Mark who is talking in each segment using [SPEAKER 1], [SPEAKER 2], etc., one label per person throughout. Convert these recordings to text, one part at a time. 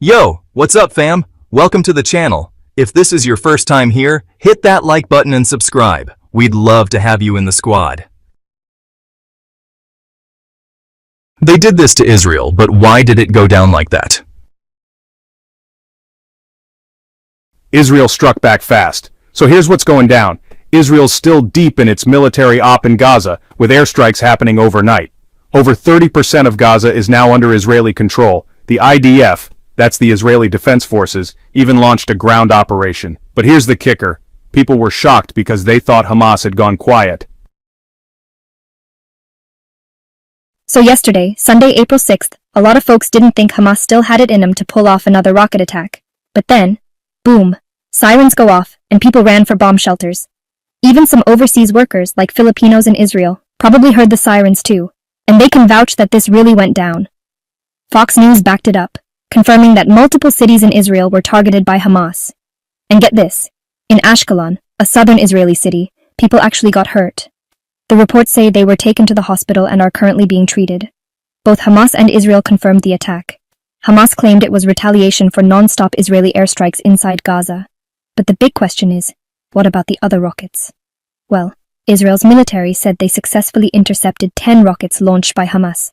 [SPEAKER 1] Yo, what's up fam? Welcome to the channel. If this is your first time here, hit that like button and subscribe. We'd love to have you in the squad. They did this to Israel, but why did it go down like that?
[SPEAKER 2] Israel struck back fast. So here's what's going down. Israel's still deep in its military op in Gaza, with airstrikes happening overnight. Over 30% of Gaza is now under Israeli control. The IDF, that's the Israeli Defense Forces, even launched a ground operation. But here's the kicker. People were shocked because they thought Hamas had gone quiet.
[SPEAKER 3] So yesterday, Sunday, April 6th, a lot of folks didn't think Hamas still had it in them to pull off another rocket attack. But then, boom, sirens go off, and people ran for bomb shelters. Even some overseas workers, like Filipinos in Israel, probably heard the sirens too, and they can vouch that this really went down. Fox News backed it up, confirming that multiple cities in Israel were targeted by Hamas. And get this, in Ashkelon, a southern Israeli city, people actually got hurt. The reports say they were taken to the hospital and are currently being treated. Both Hamas and Israel confirmed the attack. Hamas claimed it was retaliation for non-stop Israeli airstrikes inside Gaza. But the big question is, what about the other rockets? Well, Israel's military said they successfully intercepted 10 rockets launched by Hamas.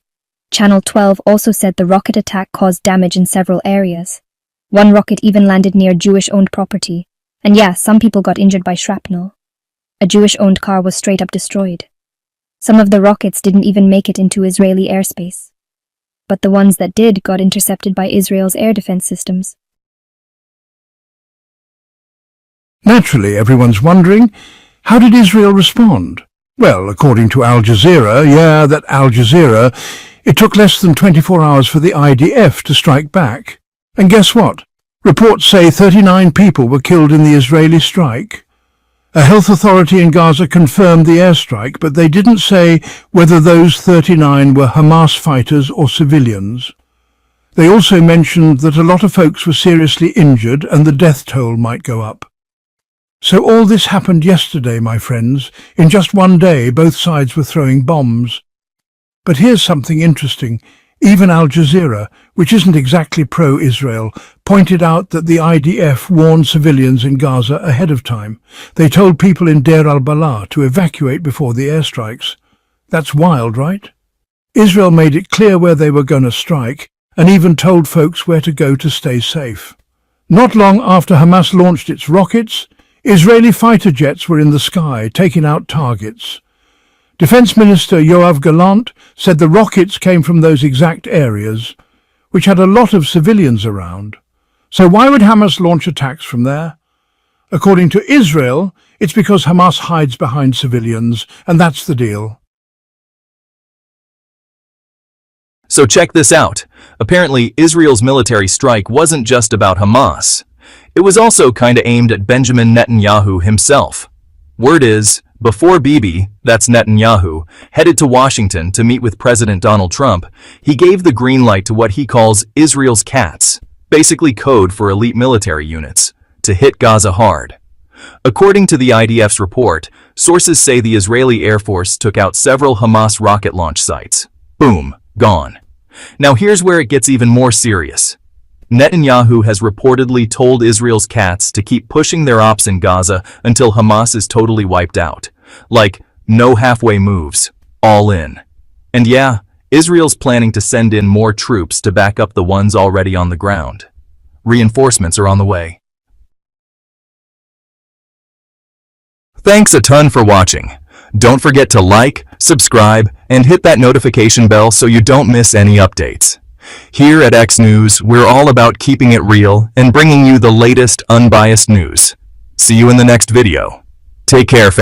[SPEAKER 3] Channel 12 also said the rocket attack caused damage in several areas. One rocket even landed near Jewish-owned property. And yeah, some people got injured by shrapnel. A Jewish-owned car was straight up destroyed. Some of the rockets didn't even make it into Israeli airspace. But the ones that did got intercepted by Israel's air defense systems.
[SPEAKER 4] Naturally, everyone's wondering, how did Israel respond? Well, according to Al Jazeera, it took less than 24 hours for the IDF to strike back. And guess what? Reports say 39 people were killed in the Israeli strike. A health authority in Gaza confirmed the airstrike, but they didn't say whether those 39 were Hamas fighters or civilians. They also mentioned that a lot of folks were seriously injured and the death toll might go up. So all this happened yesterday, my friends. In just one day, both sides were throwing bombs. But here's something interesting. Even Al Jazeera, which isn't exactly pro-Israel, pointed out that the IDF warned civilians in Gaza ahead of time. They told people in Deir al-Balah to evacuate before the airstrikes. That's wild, right? Israel made it clear where they were going to strike, and even told folks where to go to stay safe. Not long after Hamas launched its rockets, Israeli fighter jets were in the sky, taking out targets. Defense Minister Yoav Gallant said the rockets came from those exact areas, which had a lot of civilians around. So why would Hamas launch attacks from there? According to Israel, it's because Hamas hides behind civilians, and that's the deal.
[SPEAKER 1] So check this out. Apparently, Israel's military strike wasn't just about Hamas. It was also kinda aimed at Benjamin Netanyahu himself. Word is, before Bibi, that's Netanyahu, headed to Washington to meet with President Donald Trump, he gave the green light to what he calls Israel's cats, basically code for elite military units, to hit Gaza hard. According to the IDF's report, sources say the Israeli Air Force took out several Hamas rocket launch sites. Boom, gone. Now here's where it gets even more serious. Netanyahu has reportedly told Israel's cats to keep pushing their ops in Gaza until Hamas is totally wiped out. Like, no halfway moves, all in. And yeah, Israel's planning to send in more troops to back up the ones already on the ground. Reinforcements are on the way. Thanks a ton for watching. Don't forget to like, subscribe, and hit that notification bell so you don't miss any updates. Here at X News, we're all about keeping it real and bringing you the latest unbiased news. See you in the next video. Take care,